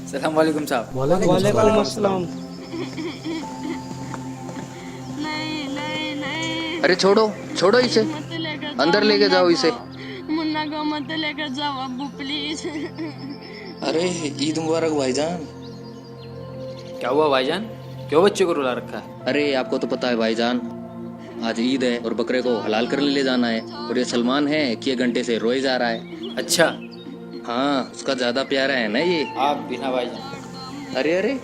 सलाम वालेकुम साहब। वालेकुम अस्सलाम। अरे छोड़ो छोड़ो इसे, अंदर लेके जाओ इसे। मुन्ना को मत लेकर जाओ अब्बू प्लीज। अरे ईद मुबारक भाईजान। क्या हुआ भाईजान, क्यों बच्चे को रुला रखा है? अरे आपको तो पता है भाईजान, आज ईद है और बकरे को हलाल करने ले जाना है, और ये सलमान है कि 1 घंटे से रोए जा रहा है। अच्छा, हाँ उसका ज्यादा प्यारा है ना ये। आप बिना भाईजान। अरे अरे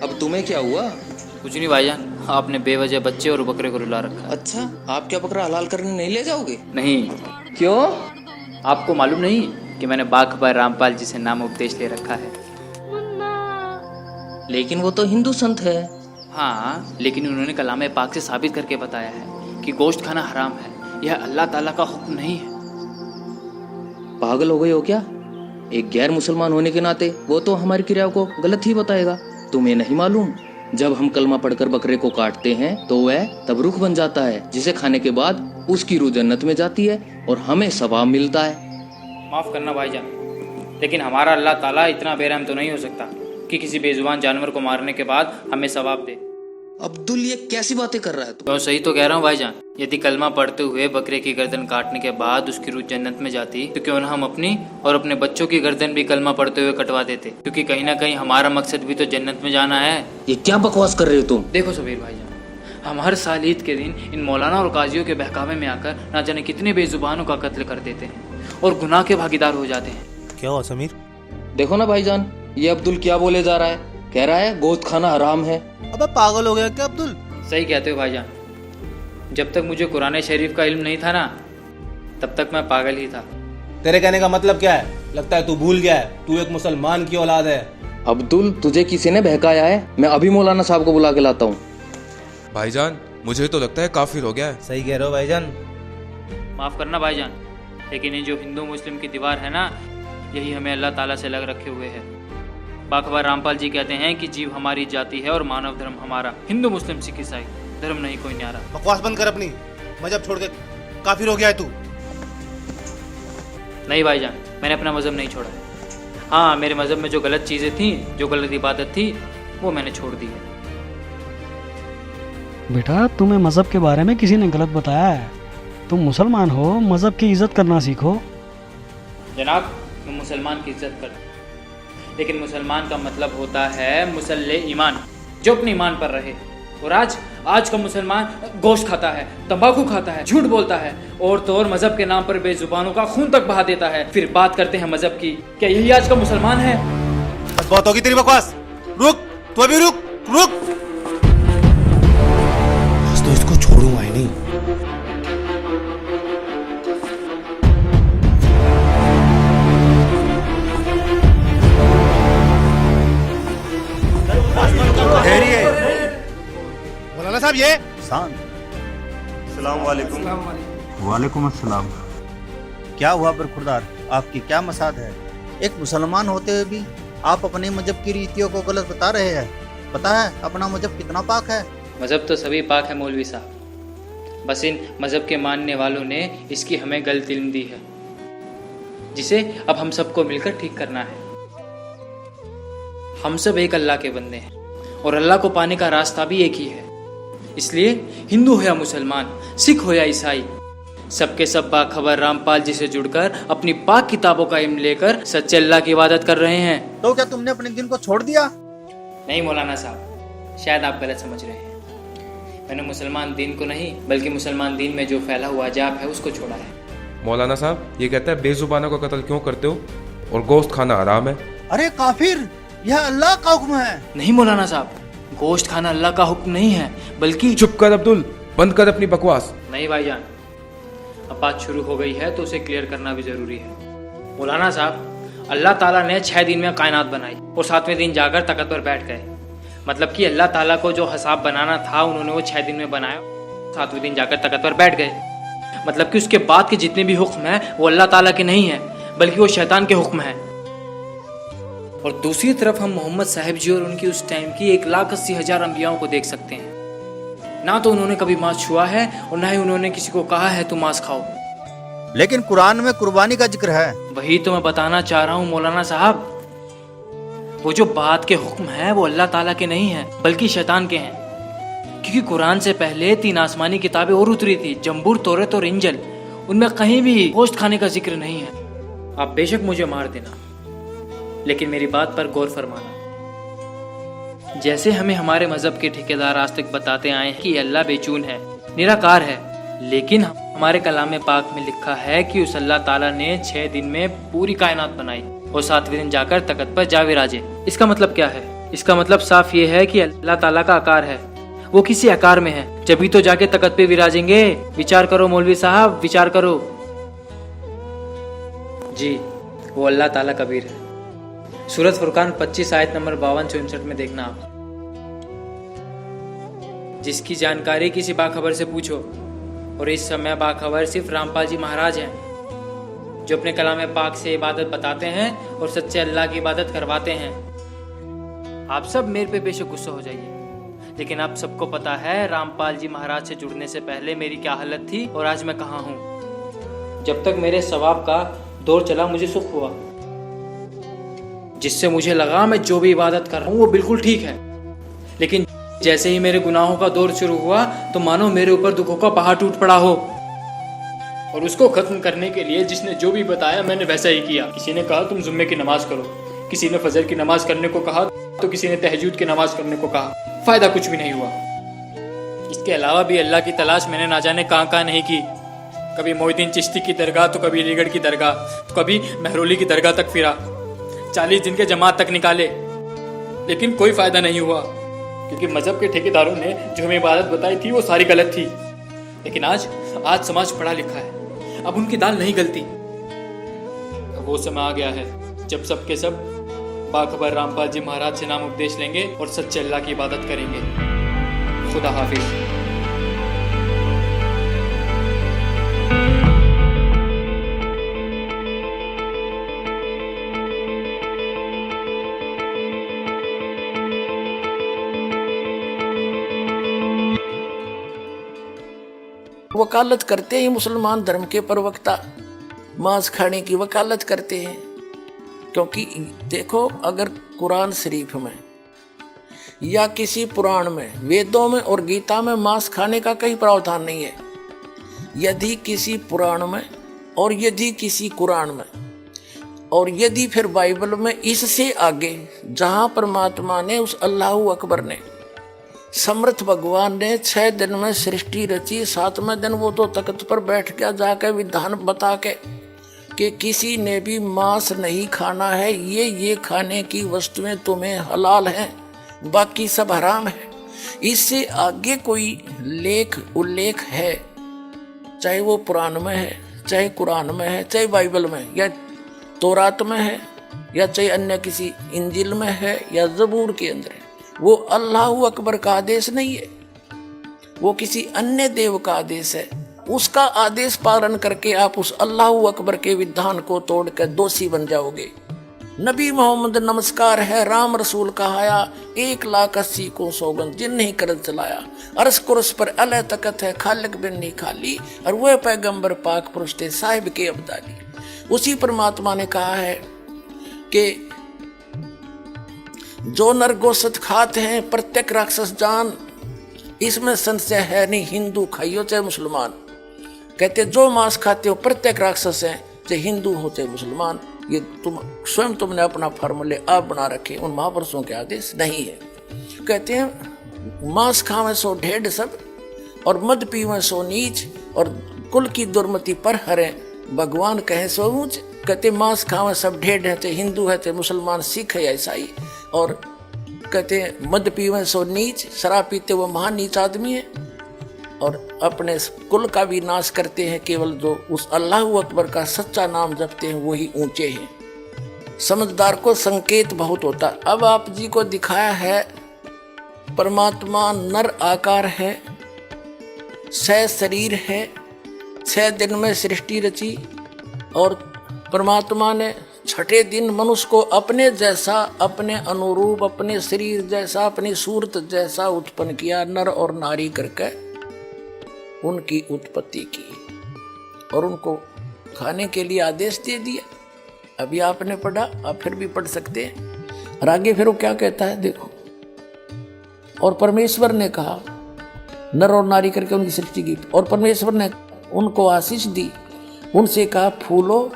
अब तुम्हें क्या हुआ? कुछ नहीं भाईजान, आपने बेवजह बच्चे और बकरे को रुला रखा है। अच्छा आप क्या बकरा हलाल करने नहीं ले जाओगे? नहीं, क्यों? आपको मालूम नहीं कि मैंने बाखबर रामपाल जी से नाम उपदेश ले रखा है? लेकिन वो तो हिंदू संत है। हाँ, लेकिन उन्होंने कलाम पाक से साबित करके बताया है कि गोश्त खाना हराम है, यह अल्लाह ताला का हुक्म नहीं है। पागल हो गए हो क्या? एक गैर मुसलमान होने के नाते वो तो हमारी क्रिया को गलत ही बताएगा। तुम्हें नहीं मालूम, जब हम कलमा पढ़कर बकरे को काटते हैं तो वह तब रुख बन जाता है, जिसे खाने के बाद उसकी रूह जन्नत में जाती है और हमें सवाब मिलता है। माफ़ करना भाईजान, लेकिन हमारा अल्लाह ताला इतना बेरहम तो नहीं हो सकता कि किसी बेजुबान जानवर को मारने के बाद हमें सवाब दे। अब्दुल ये कैसी बातें कर रहा है तू? तो सही तो कह रहा हूँ भाईजान। यदि कलमा पढ़ते हुए बकरे की गर्दन काटने के बाद उसकी रूह जन्नत में जाती तो क्यों न हम अपनी और अपने बच्चों की गर्दन भी कलमा पढ़ते हुए कटवा देते, क्योंकि कहीं ना कहीं हमारा मकसद भी तो जन्नत में जाना है। ये क्या बकवास कर रहे हो तुम? देखो सबीर भाईजान, हम हर साल ईद के दिन इन मौलाना और काजियों के बहकावे में आकर ना जाने कितने बेजुबानों का कत्ल कर देते हैं और गुनाह के भागीदार हो जाते हैं। क्या हुआ समीर? देखो ना भाईजान, ये अब्दुल क्या बोले जा रहा है। कह रहा है गोश्त खाना हराम है। अबे पागल हो गया क्या अब्दुल? सही कहते हो भाईजान, जब तक मुझे कुरान शरीफ का इल्म नहीं था ना, तब तक मैं पागल ही था। तेरे कहने का मतलब क्या है? लगता है तू भूल गया है, तू एक मुसलमान की औलाद है। अब्दुल तुझे किसी ने बहकाया है, मैं अभी मौलाना साहब को बुला के लाता हूँ। भाईजान मुझे तो लगता है काफिर हो गया है। सही कह रहे हो भाईजान। माफ़ करना भाईजान, लेकिन ये जो हिंदू मुस्लिम की दीवार है ना, यही हमें अल्लाह ताला से लग रखे हुए है। बाखबर रामपाल जी कहते हैं कि जीव हमारी जाति है और मानव धर्म हमारा। हिंदू मुस्लिम सिख ईसाई धर्म नहीं कोई न्यारा। बकवास बंद कर अपनी, मजहब छोड़ के काफिर हो गया है तू। नहीं भाईजान, मैंने अपना मजहब नहीं छोड़ा है। हाँ, मेरे मजहब में जो गलत चीज़ें थी, जो गलत इबादत थी, वो मैंने छोड़ दी है। बेटा, तुम्हें मजहब के बारे में किसी ने गलत बताया है। तुम मुसलमान हो, मजहब की इज्जत करना सीखो। जनाब, मैं मुसलमान की इज्जत करता हूँ, लेकिन मुसलमान का मतलब होता है मुसल्ले ईमान, जो अपने ईमान पर रहे। और आज का मुसलमान गोश्त खाता है, तंबाकू खाता है, झूठ बोलता है और तो और मजहब के नाम पर बेजुबानों का खून तक बहा देता है। फिर बात करते हैं मजहब की। क्या यही आज का मुसलमान है? बस बहुत होगी तेरी बकवास। रुक, तू अभी रुक रुक। आज तो इसको छोड़ूंगा ही नहीं। मौलाना साहब ये अस्सलाम वालेकुम। वालेकुम अस्सलाम। क्या हुआ बरखुरदार, आपकी क्या मसाद है? एक मुसलमान होते हुए भी आप अपने मजहब की रीतियों को गलत बता रहे हैं। पता है अपना मजहब कितना पाक है? मजहब तो सभी पाक है मौलवी साहब, बस इन मजहब के मानने वालों ने इसकी हमें गलत इल्म दी है, जिसे अब हम सबको मिलकर ठीक करना है। हम सब एक अल्लाह के बंदे हैं और अल्लाह को पाने का रास्ता भी एक ही है। इसलिए हिंदू हो या मुसलमान, सिख हो या ईसाई, सबके सब बाखबर रामपाल जी से जुड़कर अपनी पाक किताबों का इल्म लेकर सच्चे अल्लाह की इबादत कर रहे हैं। तो क्या तुमने अपने दिन को छोड़ दिया? नहीं मौलाना साहब, शायद आप गलत समझ रहे हैं। मैंने मुसलमान दीन को नहीं, बल्कि मुसलमान दीन में जो फैला हुआ अजाब है उसको छोड़ा है। मौलाना साहब ये कहता है बेजुबानों का कत्ल क्यों करते हो और गोश्त खाना हराम है। अरे काफिर, यह अल्लाह का हुक्म है। नहीं मौलाना साहब, गोश्त खाना अल्लाह का हुक्म नहीं है, बल्कि चुप कर अब्दुल, बंद कर अपनी बकवास। नहीं भाईजान, अब बात शुरू हो गई है तो उसे क्लियर करना भी जरूरी है। मौलाना साहब, अल्लाह ताला ने 6 दिन में कायनात बनाई और 7वें दिन जाकर तख्त पर बैठ गए। मतलब कि अल्लाह ताला को जो हिसाब बनाना था उन्होंने वो 6 दिन में बनाया, 7वें दिन जाकर तख्त पर बैठ गए। मतलब कि उसके बाद के जितने भी हुक्म हैं वो अल्लाह ताला के नहीं हैं, बल्कि वो शैतान के हुक्म हैं। और दूसरी तरफ हम मोहम्मद साहिब जी और उनकी उस टाइम की 1,80,000 अंबियाओं को देख सकते हैं। ना तो उन्होंने कभी मांस छुआ है और ना ही उन्होंने किसी को कहा है तुम मांस खाओ। लेकिन कुरान में कुर्बानी का जिक्र है। वही तो मैं बताना चाह रहा हूँ मौलाना साहब, वो जो बात के हुक्म हैं वो अल्लाह ताला के नहीं हैं, बल्कि शैतान के हैं। क्योंकि कुरान से पहले 3 आसमानी किताबें और उतरी थी, जंबूर, तौरात और इंजिल। उनमें कहीं भी गोश्त खाने का जिक्र नहीं है। आप बेशक मुझे मार देना, लेकिन मेरी बात पर गौर फरमाना। जैसे हमें हमारे मजहब के ठेकेदार आज तक बताते आए हैं कि अल्लाह बेचून है, निराकार है, लेकिन हमारे कलाम पाक में लिखा है कि उस अल्लाह ताला ने 6 दिन में पूरी कायनात बनाई और 7वें दिन जाकर तख्त पर जा विराजे। इसका मतलब क्या है? इसका मतलब साफ ये है कि अल्लाह ताला का आकार है, वो किसी आकार में है, जब भी तो जाके तख्त पे विराजेंगे। विचार करो मौलवी साहब, विचार करो। जी, वो अल्लाह ताला कबीर है। सूरत फुरकान 25 आयत नंबर 52 से 59 में देखना आप। जिसकी जानकारी किसी बाखबर से पूछो, और इस समय बाखबर सिर्फ रामपाल जी महाराज हैं, जो अपने कलाम पाक से इबादत बताते हैं और सच्चे अल्लाह की इबादत करवाते हैं। आप सब मेरे पे बेशक गुस्सा हो जाइए, लेकिन आप सबको पता है रामपाल जी महाराज से जुड़ने से पहले मेरी क्या हालत थी और आज मैं कहाँ हूँ। जब तक मेरे सवाब का दौर चला मुझे सुख हुआ, जिससे मुझे लगा मैं जो भी इबादत कर रहा हूँ वो बिल्कुल ठीक है। लेकिन जैसे ही मेरे गुनाहों का दौर शुरू हुआ तो मानो मेरे ऊपर दुखों का पहाड़ टूट पड़ा हो। और उसको खत्म करने के लिए जिसने जो भी बताया मैंने वैसा ही किया। किसी ने कहा तुम जुम्मे की नमाज करो, किसी ने फजर की नमाज करने को कहा, तो किसी ने तहज्जुद की नमाज करने को कहा। फायदा कुछ भी नहीं हुआ। इसके अलावा भी अल्लाह की तलाश मैंने ना जाने कहाँ नहीं की। कभी मोहिद्दीन चिश्ती की दरगाह, तो कभी अलीगढ़ की दरगाह, तो कभी महरौली की दरगाह तक फिरा। 40 दिन के जमात तक निकाले, लेकिन कोई फायदा नहीं हुआ, क्योंकि मजहब के ठेकेदारों ने जो हमें इबादत बताई थी वो सारी गलत थी। लेकिन आज समाज पढ़ा लिखा है, अब उनकी दाल नहीं गलती। अब वो समय आ गया है जब सबके सब बाखबर रामपाल जी महाराज से नाम उपदेश लेंगे और सच्चे अल्लाह की इबादत करेंगे। खुदा हाफिज। वकालत करते हैं मुसलमान धर्म के प्रवक्ता, मांस खाने की वकालत करते हैं। क्योंकि देखो, अगर कुरान शरीफ में या किसी पुराण में, वेदों में और गीता में मांस खाने का कहीं प्रावधान नहीं है। यदि किसी पुराण में और यदि किसी कुरान में और यदि फिर बाइबल में, इससे आगे जहाँ परमात्मा ने, उस अल्लाहु अकबर ने, समर्थ भगवान ने 6 दिन में सृष्टि रची, 7वें दिन वो तो तख्त पर बैठ गया जाके विधान बता के कि किसी ने भी मांस नहीं खाना है, ये खाने की वस्तुएं तुम्हें हलाल हैं, बाकी सब हराम है। इससे आगे कोई लेख उल्लेख है, चाहे वो पुराण में है, चाहे कुरान में है, चाहे बाइबल में या तौरात में है, या चाहे अन्य किसी इंजिल में है या ज़बूर के अंदर है, वो अल्लाहु अकबर का आदेश नहीं है, वो किसी अन्य देव का आदेश है। उसका आदेश पालन करके आप उस अल्लाहु अकबर के विधान को तोड़कर दोषी बन जाओगे। नबी मोहम्मद नमस्कार है, राम रसूल कहाया, 1,80,000 को सौगंध जिन नहीं कर चलाया, अर्श कुर्स पर अल तकत है, खालिक बिन नहीं खाली, और वह पैगंबर पाक पुरुष थे साहिब के अब्दाली। उसी परमात्मा ने कहा है कि जो नर गोश्त खाते हैं प्रत्येक राक्षस जान, इसमें संशय है नहीं, हिंदू खाइयो चाहे मुसलमान। कहते जो मांस खाते हो प्रत्येक राक्षस हैं, चाहे हिंदू हो चाहे मुसलमान। ये तुमने अपना फार्मूले आप बना रखे, उन महापुरुषों के आदेश नहीं है। कहते हैं मांस खावे सो ढेढ़ सब, और मद पीवे सो नीच, और कुल की दुर्मति पर हरे, भगवान कहे सो ऊंच। कहते मांस खावे सब ढेढ़ है, चाहे हिंदू है चाहे मुसलमान, सिख है या ईसाई। और कहते हैं मद पीवे सो नीच, शराब पीते वो महान नीच आदमी है, और अपने कुल का भी नाश करते हैं। केवल जो उस अल्लाहु अकबर का सच्चा नाम जपते हैं वही ऊंचे हैं। समझदार को संकेत बहुत होता। अब आप जी को दिखाया है परमात्मा नर आकार है, 6 शरीर है, 6 दिन में सृष्टि रची और परमात्मा ने छठे दिन मनुष्य को अपने जैसा, अपने अनुरूप, अपने शरीर जैसा, अपनी सूरत जैसा उत्पन्न किया, नर और नारी करके उनकी उत्पत्ति की और उनको खाने के लिए आदेश दे दिया। अभी आपने पढ़ा, आप फिर भी पढ़ सकते हैं। और आगे फिर वो क्या कहता है देखो, और परमेश्वर ने कहा, नर और नारी करके उनकी सृष्टि की, और परमेश्वर ने उनको आशीष दी, उनसे कहा फूलो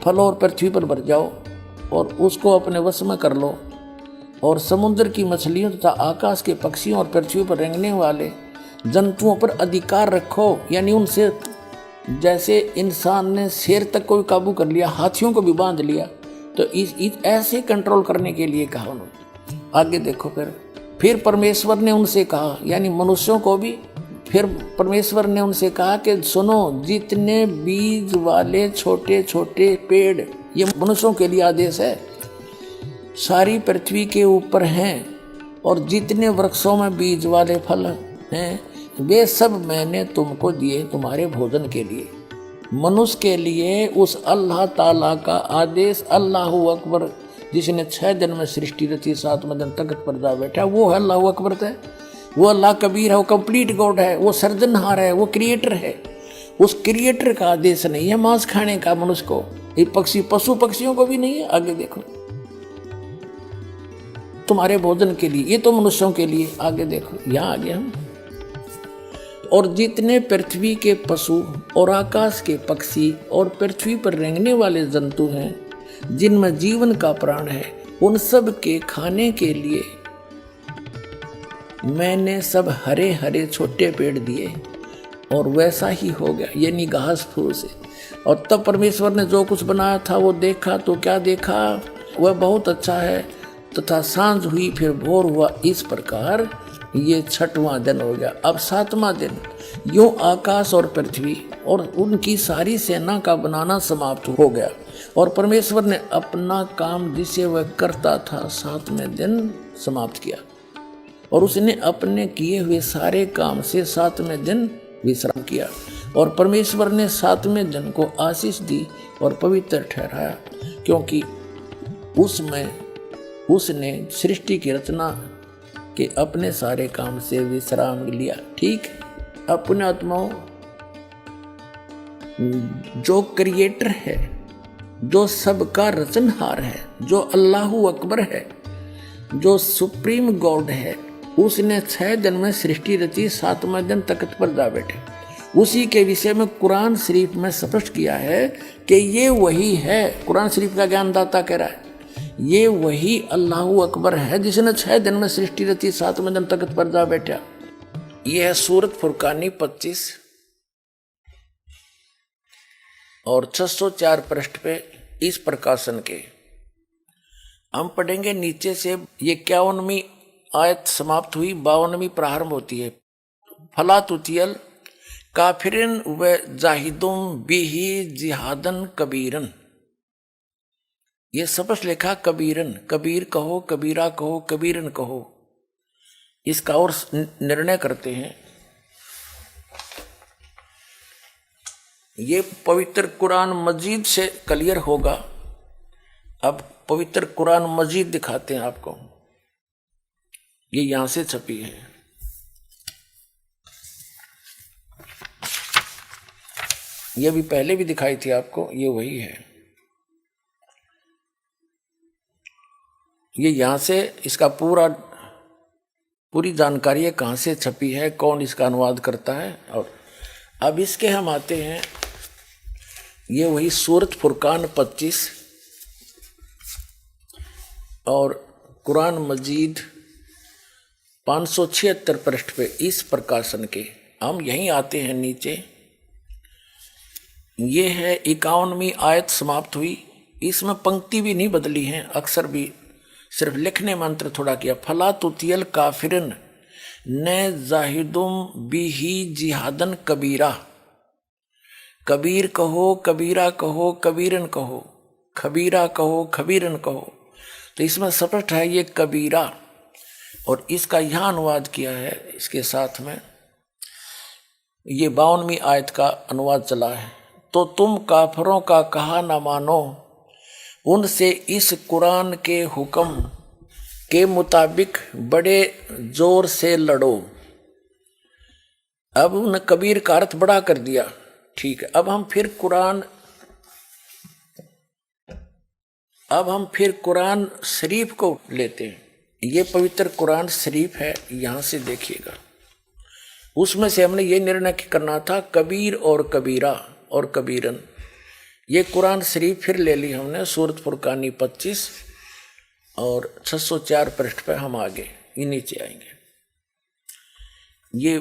फलो और पृथ्वी पर भर जाओ और उसको अपने वश में कर लो, और समुद्र की मछलियों तथा आकाश के पक्षियों और पृथ्वी पर रेंगने वाले जंतुओं पर अधिकार रखो। यानी उनसे जैसे इंसान ने शेर तक को भी काबू कर लिया, हाथियों को भी बांध लिया, तो इस ऐसे कंट्रोल करने के लिए कहा उन्होंने। आगे देखो फिर परमेश्वर ने उनसे कहा, यानी मनुष्यों को भी, फिर परमेश्वर ने उनसे कहा कि सुनो, जितने बीज वाले छोटे छोटे पेड़, ये मनुष्यों के लिए आदेश है, सारी पृथ्वी के ऊपर हैं, और जितने वृक्षों में बीज वाले फल हैं वे सब मैंने तुमको दिए तुम्हारे भोजन के लिए। मनुष्य के लिए उस अल्लाह ताला का आदेश, अल्लाहु अकबर, जिसने 6 दिन में सृष्टि रची, 7वें दिन तख्त पर जा बैठा, वो है अल्लाहु अकबर है। वो अल्लाह कबीर है, वो कंप्लीट गॉड है, वो सर्जनहार है, वो क्रिएटर है। उस क्रिएटर का आदेश नहीं है मांस खाने का मनुष्य को, ये पशु पक्षियों को भी नहीं है। आगे देखो, तुम्हारे भोजन के लिए, ये तो मनुष्यों के लिए। आगे देखो, यहाँ आगे हम, और जितने पृथ्वी के पशु और आकाश के पक्षी और पृथ्वी पर रेंगने वाले जंतु हैं, जिनमें जीवन का प्राण है, उन सब के खाने के लिए मैंने सब हरे हरे छोटे पेड़ दिए, और वैसा ही हो गया, यानी घास फूस से। और तब परमेश्वर ने जो कुछ बनाया था वो देखा, तो क्या देखा, वह बहुत अच्छा है। तथा सांझ हुई, फिर भोर हुआ, इस प्रकार ये 6वां दिन हो गया। अब 7वां दिन, यूं आकाश और पृथ्वी और उनकी सारी सेना का बनाना समाप्त हो गया, और परमेश्वर ने अपना काम जिसे वह करता था 7वें दिन समाप्त किया, और उसने अपने किए हुए सारे काम से 7वें दिन विश्राम किया। और परमेश्वर ने 7वें दिन को आशीष दी और पवित्र ठहराया, क्योंकि उसमें उसने सृष्टि की रचना के अपने सारे काम से विश्राम लिया। ठीक, अपने आत्माओं, जो क्रिएटर है, जो सबका रचनहार है, जो अल्लाहु अकबर है, जो सुप्रीम गॉड है, उसने 6 दिन में सृष्टि रची, 7वें दिन तख्त पर जा बैठे। उसी के विषय में कुरान शरीफ में स्पष्ट किया है कि ये वही है। कुरान शरीफ का ज्ञानदाता कह रहा है, ये वही अल्लाहु अकबर है जिसने 6 दिन में सृष्टि रची, 7वें दिन तख्त पर जा बैठा। यह है सूरत फुरकानी 25 और 604 पृष्ठ पे इस प्रकाशन के हम पढ़ेंगे नीचे से। ये 51वीं आयत समाप्त हुई, 52वीं प्रारंभ होती है। फला तुतियल काफिरन व जाहिदुम बिही जिहादन कबीरन। ये स्पष्ट लिखा कबीरन, कबीर कहो, कबीरा कहो, कबीरन कहो। इसका और निर्णय करते हैं। ये पवित्र कुरान मजीद से क्लियर होगा। अब पवित्र कुरान मजीद दिखाते हैं आपको, ये यहां से छपी है। ये भी पहले भी दिखाई थी आपको, ये वही है। ये यहां से इसका पूरी जानकारी है, कहां से छपी है, कौन इसका अनुवाद करता है। और अब इसके हम आते हैं, ये वही सूरत फुरकान 25 और कुरान मजीद 576 पृष्ठ पे इस प्रकाशन के। हम यहीं आते हैं नीचे। ये है 51वीं आयत समाप्त हुई। इसमें पंक्ति भी नहीं बदली है, अक्सर भी सिर्फ लिखने मंत्र थोड़ा किया। फला तुतियल काफिरन न जाहिदुम बिही जिहादन कबीरा। कबीर कहो, कबीरा कहो, कबीरन कहो, खबीरा कहो, खबीरन कहो। तो इसमें स्पष्ट है ये कबीरा, और इसका यहाँ अनुवाद किया है इसके साथ में ये 52वीं आयत का अनुवाद चला है। तो तुम काफिरों का कहा न मानो, उनसे इस कुरान के हुक्म के मुताबिक बड़े जोर से लड़ो। अब उन कबीर का अर्थ बड़ा कर दिया, ठीक है। अब हम फिर कुरान शरीफ को लेते हैं। ये पवित्र कुरान शरीफ है, यहाँ से देखिएगा। उसमें से हमने ये निर्णय करना था कबीर और कबीरा और कबीरन। ये कुरान शरीफ फिर ले ली हमने, सूरत फुरकानी 25 और 604 पृष्ठ पे हम आगे ये नीचे आएंगे। ये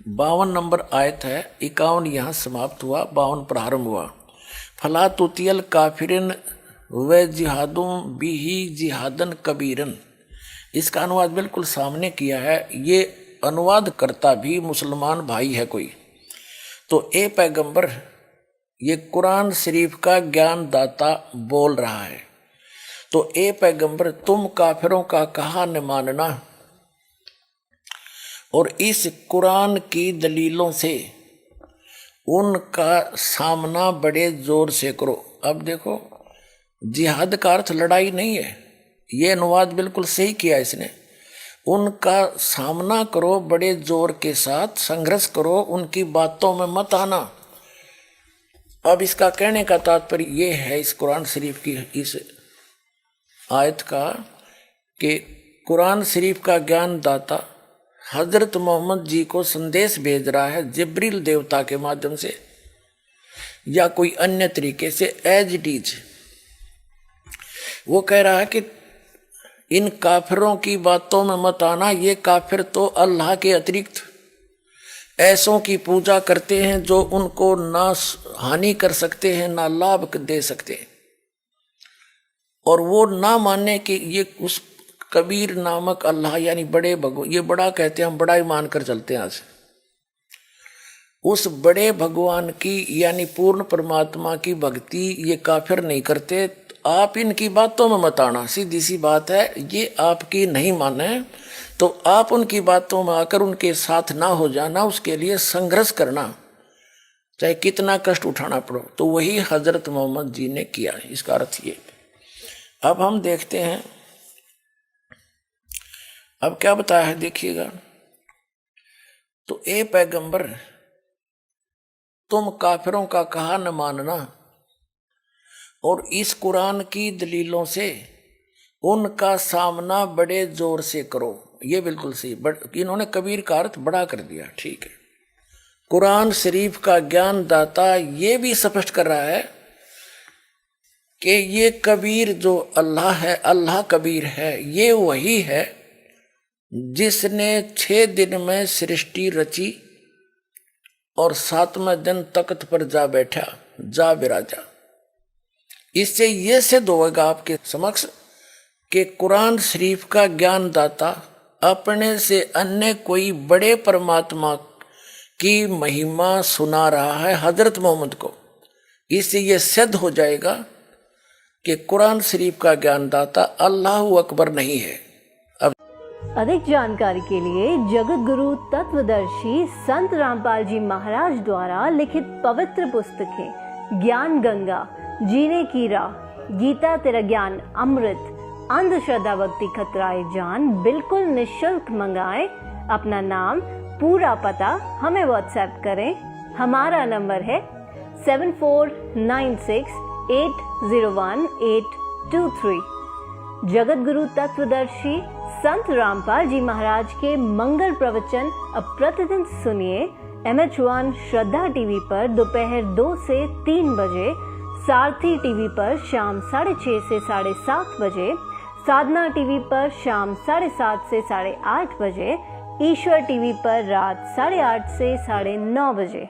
52 नंबर आयत है, 51 यहाँ समाप्त हुआ, 52 प्रारंभ हुआ। फला तुतियल काफिरिन व जिहादों बिही जिहादन कबीरन। इसका अनुवाद बिल्कुल सामने किया है। ये अनुवाद करता भी मुसलमान भाई है कोई। तो ए पैगंबर, ये कुरान शरीफ का ज्ञान दाता बोल रहा है। तो ए पैगंबर, तुम काफिरों का कहा न मानना और इस कुरान की दलीलों से उनका सामना बड़े जोर से करो। अब देखो, जिहाद का अर्थ लड़ाई नहीं है, ये अनुवाद बिल्कुल सही किया इसने। उनका सामना करो बड़े जोर के साथ, संघर्ष करो, उनकी बातों में मत आना। अब इसका कहने का तात्पर्य ये है इस कुरान शरीफ की इस आयत का कि कुरान शरीफ का ज्ञान दाता हजरत मोहम्मद जी को संदेश भेज रहा है जिब्रील देवता के माध्यम से या कोई अन्य तरीके से, एज इट इज। वो कह रहा है कि इन काफिरों की बातों में मत आना। ये काफिर तो अल्लाह के अतिरिक्त ऐसों की पूजा करते हैं जो उनको ना हानि कर सकते हैं ना लाभ दे सकते हैं। और वो ना मानने कि ये उस कबीर नामक अल्लाह यानी बड़े भगवान, ये बड़ा कहते हैं, हम बड़ा ही मान कर चलते हैं आज। उस बड़े भगवान की यानी पूर्ण परमात्मा की भक्ति ये काफिर नहीं करते। आप इनकी बातों में मत आना, सीधी सी बात है। ये आपकी नहीं माने तो आप उनकी बातों में आकर उनके साथ ना हो जाना, उसके लिए संघर्ष करना, चाहे कितना कष्ट उठाना पड़ो। तो वही हजरत मोहम्मद जी ने किया, इसका अर्थ ये। अब हम देखते हैं अब क्या बताया है, देखिएगा। तो ए पैगंबर, तुम काफिरों का कहा न मानना और इस कुरान की दलीलों से उनका सामना बड़े जोर से करो। ये बिल्कुल सही, इन्होंने कबीर का अर्थ बड़ा कर दिया, ठीक है। कुरान शरीफ का ज्ञान दाता ये भी स्पष्ट कर रहा है कि ये कबीर जो अल्लाह है, अल्लाह कबीर है, ये वही है जिसने 6 दिन में सृष्टि रची और 7वें दिन तख्त पर जा बैठा, जा विराजा। इससे ये सिद्ध होगा आपके समक्ष कि कुरान शरीफ का ज्ञान दाता अपने से अन्य कोई बड़े परमात्मा की महिमा सुना रहा है हजरत मोहम्मद को। इससे ये सिद्ध हो जाएगा कि कुरान शरीफ का ज्ञान दाता अल्लाह अकबर नहीं है। अधिक जानकारी के लिए जगत गुरु तत्वदर्शी संत रामपाल जी महाराज द्वारा लिखित पवित्र पुस्तकें ज्ञान गंगा, जीने की राह, गीता तेरा ज्ञान अमृत, अंधश्रद्धा भक्ति खतराए जान बिल्कुल निःशुल्क मंगाएं। अपना नाम, पूरा पता हमें व्हाट्सएप करें। हमारा नंबर है 7496801823। जगत गुरु तत्वदर्शी संत रामपाल जी महाराज के मंगल प्रवचन अब प्रतिदिन सुनिए MH1 श्रद्धा टीवी पर दोपहर 2 से 3 बजे, सारथी टीवी पर शाम 6:30 से 7:30 बजे, साधना टीवी पर शाम 7:30 से 8:30 बजे, ईश्वर टीवी पर रात 8:30 से 9:30 बजे।